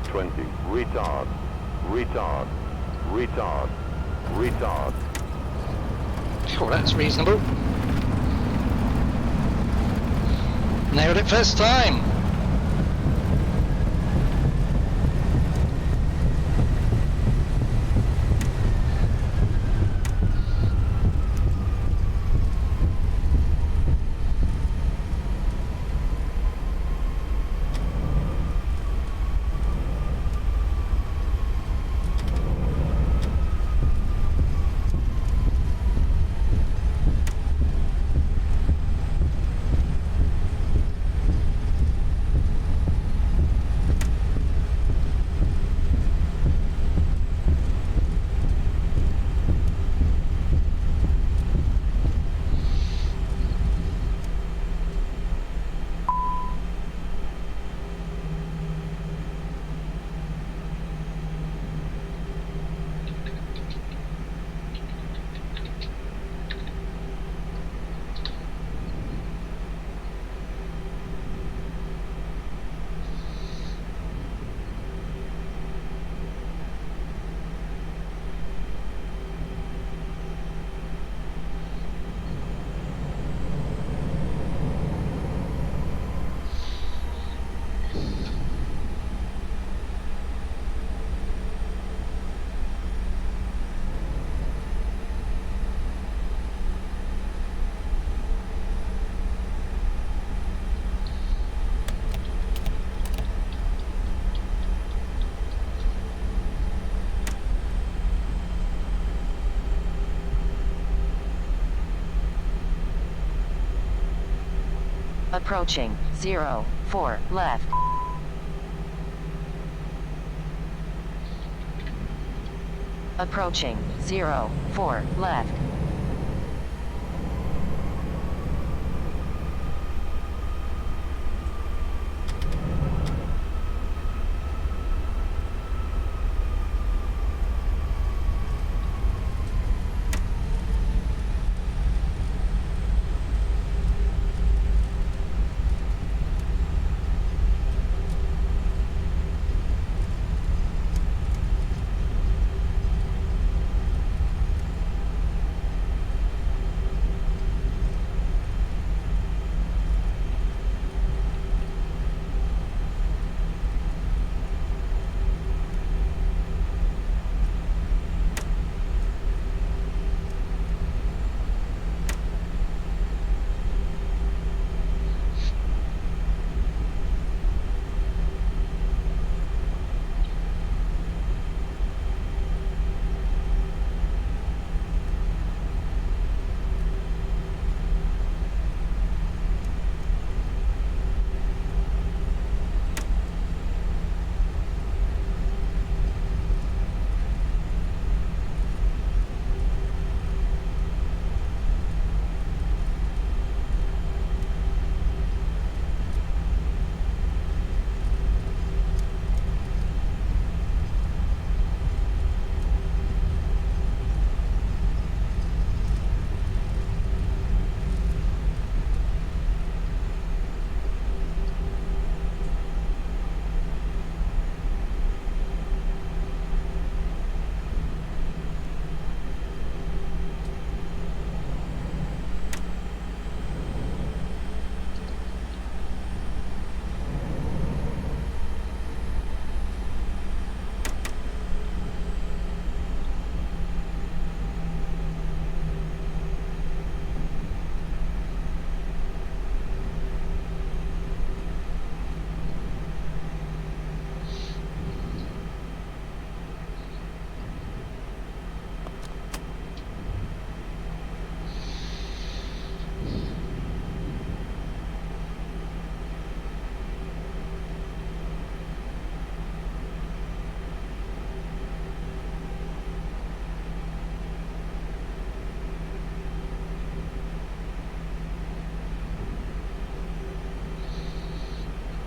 20. Retard. Retard. Retard. Retard. Oh, that's reasonable. Nailed it first time. Approaching 04 left. Approaching 04 left.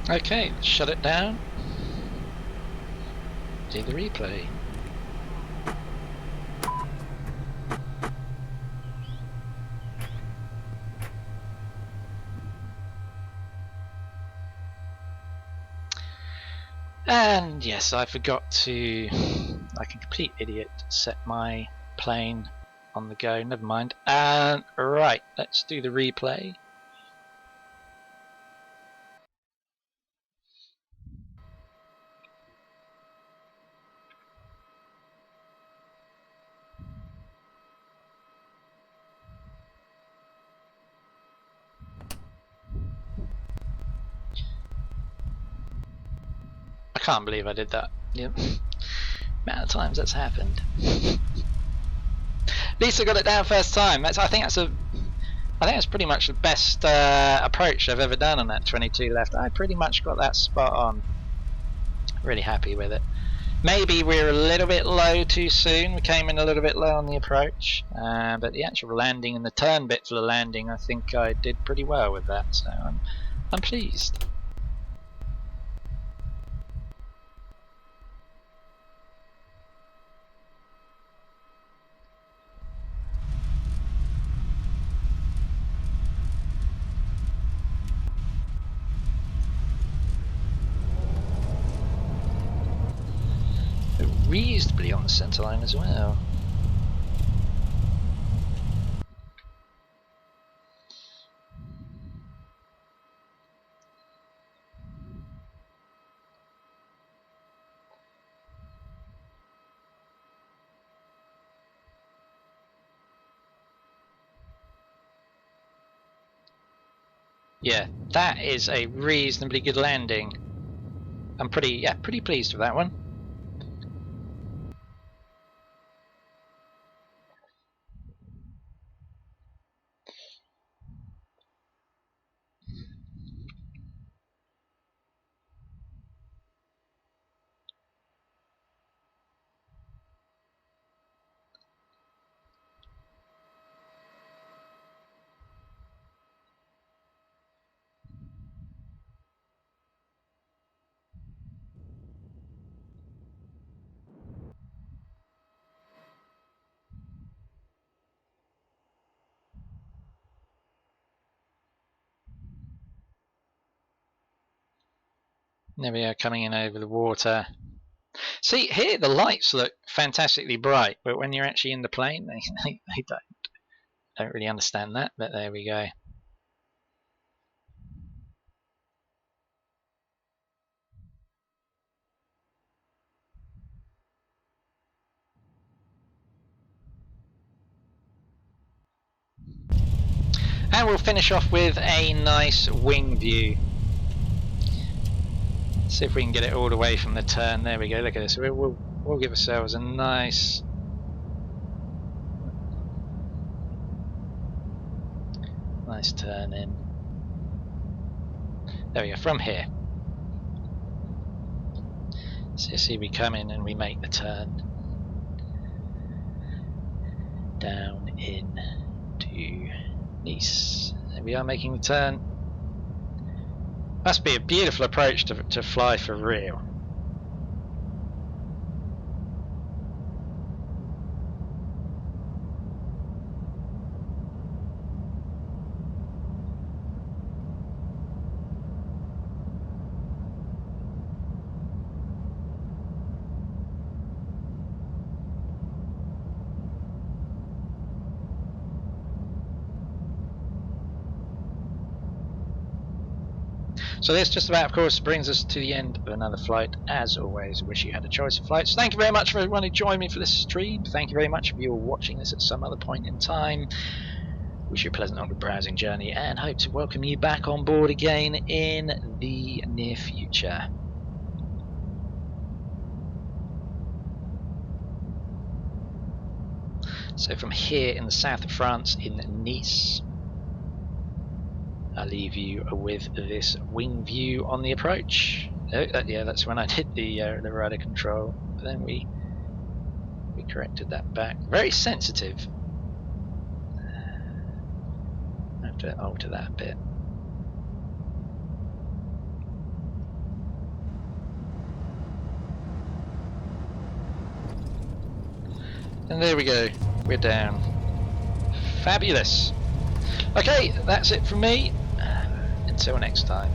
Okay, shut it down. Do the replay. And yes, I forgot to, like a complete idiot, set my plane on the go. Never mind. And right, let's do the replay. I can't believe I did that. Yep. Amount of times that's happened. At least I got it down first time. I think that's pretty much the best approach I've ever done on that 22 left. I pretty much got that spot on. Really happy with it. Maybe we're a little bit low too soon. We came in a little bit low on the approach, but the actual landing and the turn bit for the landing, I think I did pretty well with that. So I'm pleased. Reasonably on the centre line as well. Yeah, that is a reasonably good landing. I'm pretty pleased with that one. There we are, coming in over the water. See, here the lights look fantastically bright, but when you're actually in the plane, they don't really understand that, but there we go. And we'll finish off with a nice wing view. See if we can get it all the way from the turn. There we go, look at this. We'll give ourselves a nice turn in. There we go, from here. So see, we come in and we make the turn down in to Nice. There we are, making the turn. Must be a beautiful approach to fly for real. So this just about, of course, brings us to the end of another flight. As always, I wish you had a choice of flights. Thank you very much for everyone who joined me for this stream. Thank you very much if you're watching this at some other point in time. Wish you a pleasant onward browsing journey and hope to welcome you back on board again in the near future. So from here in the south of France in Nice, I'll leave you with this wing view on the approach. Oh, yeah, that's when I did the rudder control. But then we corrected that back. Very sensitive. I have to alter that a bit. And there we go. We're down. Fabulous. Okay, that's it from me. Until next time.